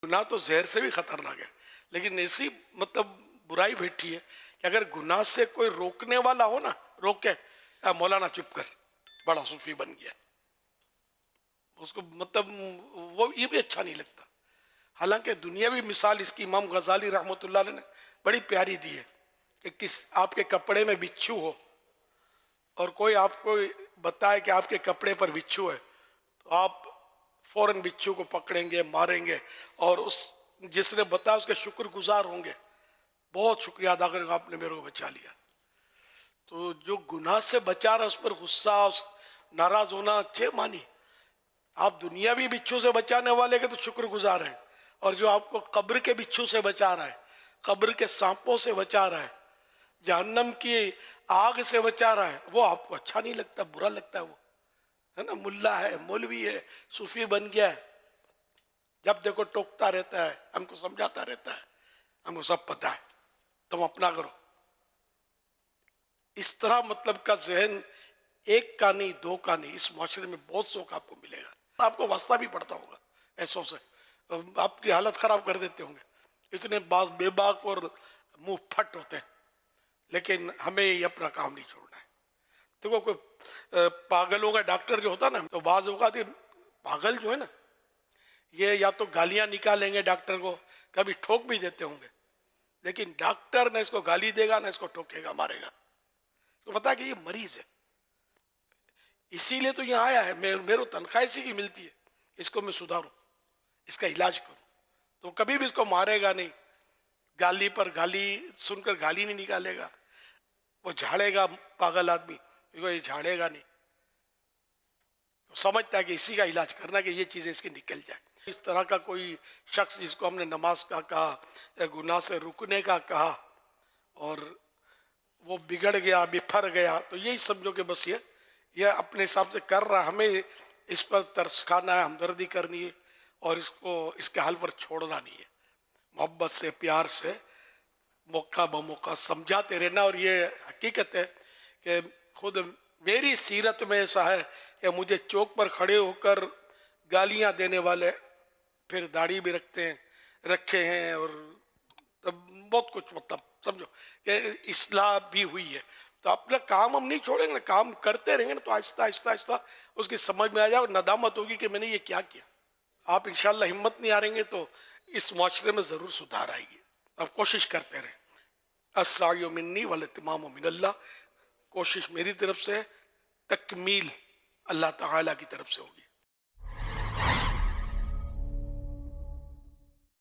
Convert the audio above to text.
گناہ تو زہر سے بھی خطرناک ہے، لیکن ایسی مطلب برائی بیٹھی ہے کہ اگر گناہ سے کوئی روکنے والا ہو نا، روکے، مولانا چپ کر، بڑا صوفی بن گیا، اس کو مطلب وہ یہ بھی اچھا نہیں لگتا۔ حالانکہ دنیاوی مثال اس کی امام غزالی رحمۃ اللہ علیہ نے بڑی پیاری دی ہے کہ آپ کے کپڑے میں بچھو ہو اور کوئی آپ کو بتائے کہ آپ کے کپڑے پر بچھو ہے، تو آپ فوراً بچھو کو پکڑیں گے، ماریں گے، اور جس نے بتایا اس کے شکر گزار ہوں گے، بہت شکریہ ادا کریں گے، آپ نے میرے کو بچا لیا۔ تو جو گناہ سے بچا رہا اس پر غصہ، ناراض ہونا اچھے مانی۔ آپ دنیاوی بچھو سے بچانے والے کے تو شکر گزار ہیں، اور جو آپ کو قبر کے بچھو سے بچا رہا ہے، قبر کے سانپوں سے بچا رہا ہے، جہنم کی آگ سے بچا رہا ہے، وہ آپ کو اچھا نہیں لگتا، برا لگتا ہے وہ، ہے نا؟ ملا ہے، مولوی ہے، صوفی بن گیا ہے، جب دیکھو ٹوکتا رہتا ہے، ہم کو سمجھاتا رہتا ہے، ہم کو سب پتا ہے، تم اپنا کرو۔ اس طرح مطلب کا ذہن ایک کا نہیں، دو کا نہیں، اس معاشرے میں بہت سو کا آپ کو ملے گا۔ آپ کو واسطہ بھی پڑتا ہوگا ایسوں سے، آپ کی حالت خراب کر دیتے ہوں گے، اتنے بعض بے باک اور منہ پھٹ ہوتے ہیں، لیکن ہمیں یہ اپنا کام نہیں چھوڑنا ہے۔ دیکھو کوئی پاگلوں کا ڈاکٹر جو ہوتا نا، تو بعض اوقات یہ پاگل جو ہے نا، یہ یا تو گالیاں نکالیں گے ڈاکٹر کو، کبھی ٹھوک بھی دیتے ہوں گے، لیکن ڈاکٹر نہ اس کو گالی دے گا نہ اس کو ٹھوکے گا، مارے گا، تو پتا ہے کہ یہ مریض ہے، اسی لیے تو یہاں آیا ہے، میرے تنخواہ اسی کی ملتی ہے، اس کو میں سدھاروں، اس کا علاج کروں، تو کبھی بھی اس کو مارے گا نہیں، گالی پر گالی سن کر گالی نہیں نکالے گا، وہ جھاڑے گا پاگل آدمی، یہ جھاڑے گا نہیں، تو سمجھتا ہے کہ اسی کا علاج کرنا کہ یہ چیزیں اس کی نکل جائیں۔ اس طرح کا کوئی شخص جس کو ہم نے نماز کا کہا یا گناہ سے رکنے کا کہا اور وہ بگڑ گیا، بپھر گیا، تو یہی سمجھو کہ بس یہ اپنے حساب سے کر رہا، ہمیں اس پر ترس کھانا ہے، ہمدردی کرنی ہے، اور اس کے حال پر چھوڑنا نہیں ہے، محبت سے، پیار سے، موقع بموقع سمجھاتے رہنا۔ اور یہ حقیقت ہے کہ خود میری سیرت میں ایسا ہے کہ مجھے چوک پر کھڑے ہو کر گالیاں دینے والے پھر داڑھی بھی رکھے ہیں، اور بہت کچھ مطلب سمجھو کہ اصلاح بھی ہوئی ہے، تو اپنا کام ہم نہیں چھوڑیں گے، کام کرتے رہیں گے تو آہستہ آہستہ آہستہ اس کی سمجھ میں آ جائے اور ندامت ہوگی کہ میں نے یہ کیا کیا۔ آپ انشاءاللہ ہمت نہیں ہاریں گے تو اس معاشرے میں ضرور سدھار آئے گی۔ آپ کوشش کرتے رہیں۔ السعی منی والاتمام من اللہ، کوشش میری طرف سے، تکمیل اللہ تعالیٰ کی طرف سے ہوگی۔